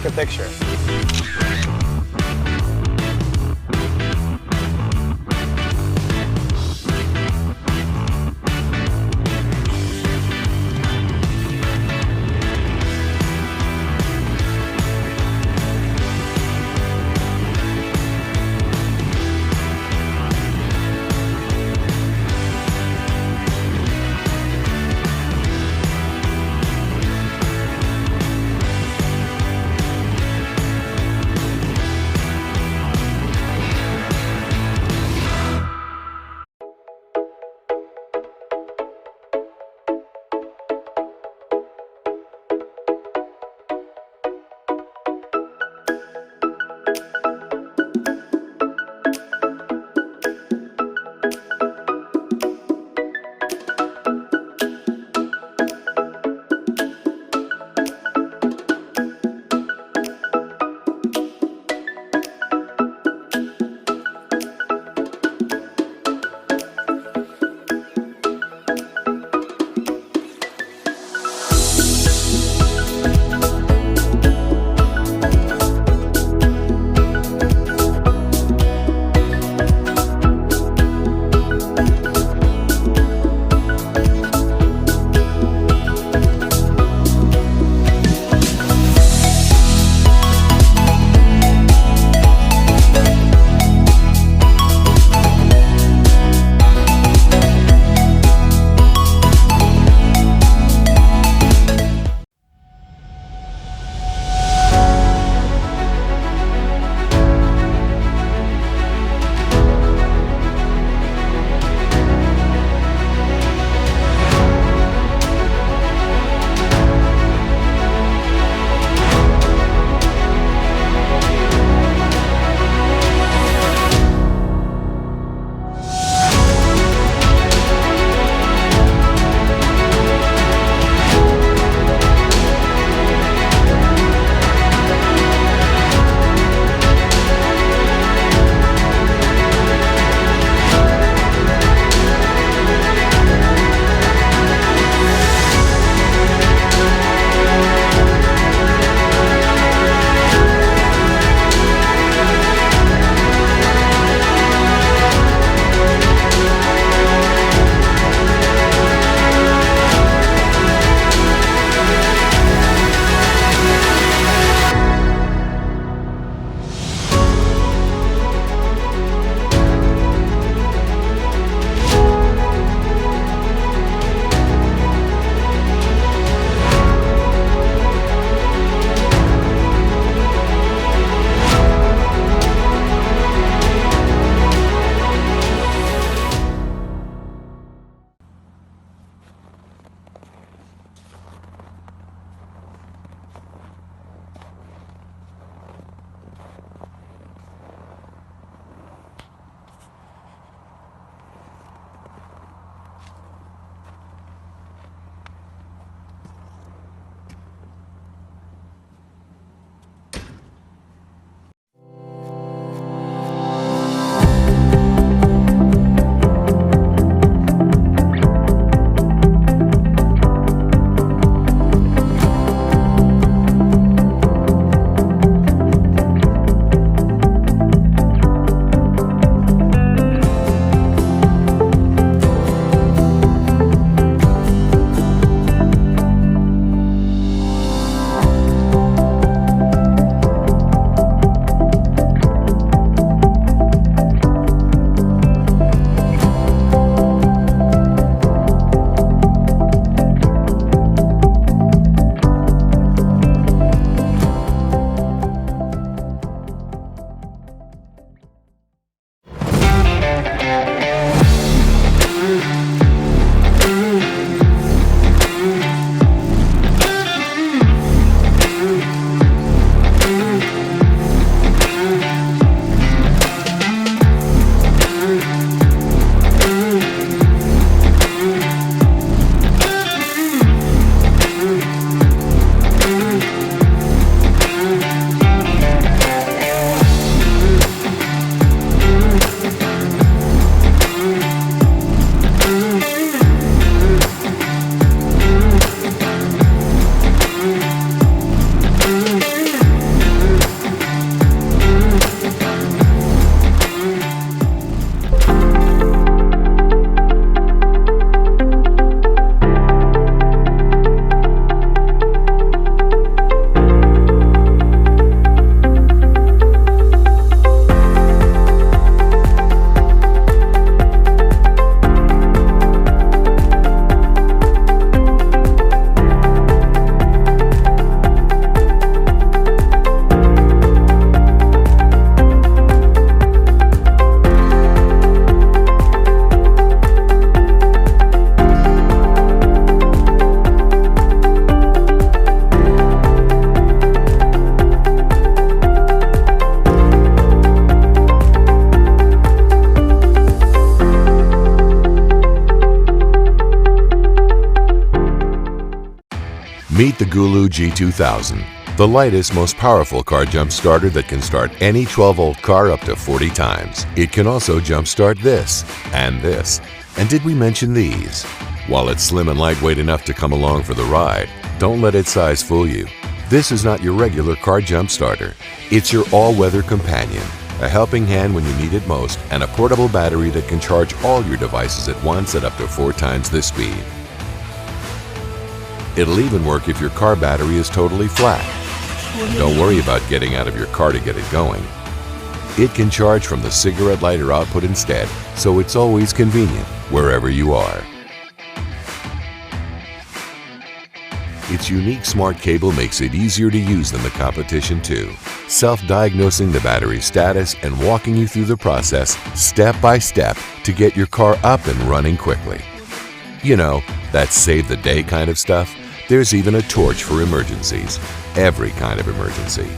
take a picture. Meet the Gulu G2000, the lightest, most powerful car jump starter that can start any 12-volt car up to 40 times. It can also jump start this and this. And did we mention these? While it's slim and lightweight enough to come along for the ride, don't let its size fool you. This is not your regular car jump starter. It's your all-weather companion, a helping hand when you need it most, and a portable battery that can charge all your devices at once at up to 4 times this speed. It'll even work if your car battery is totally flat. Don't worry about getting out of your car to get it going. It can charge from the cigarette lighter output instead, so it's always convenient wherever you are. Its unique smart cable makes it easier to use than the competition too, self-diagnosing the battery status and walking you through the process step by step to get your car up and running quickly. You know, that save the day kind of stuff. There's even a torch for emergencies, every kind of emergency.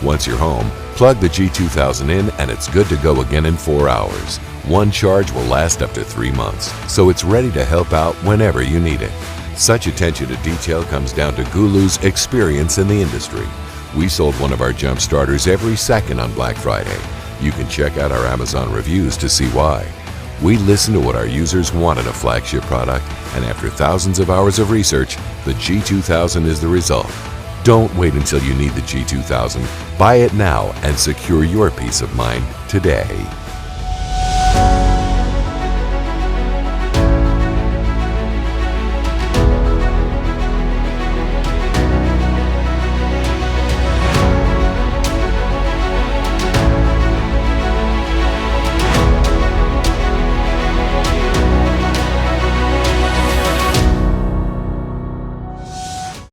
Once you're home, plug the G2000 in and it's good to go again in 4 hours. One charge will last up to 3 months, so it's ready to help out whenever you need it. Such attention to detail comes down to Gulu's experience in the industry. We sold one of our jump starters every second on Black Friday. You can check out our Amazon reviews to see why. We listen to what our users want in a flagship product, and after thousands of hours of research, the G2000 is the result. Don't wait until you need the G2000. Buy it now and secure your peace of mind today.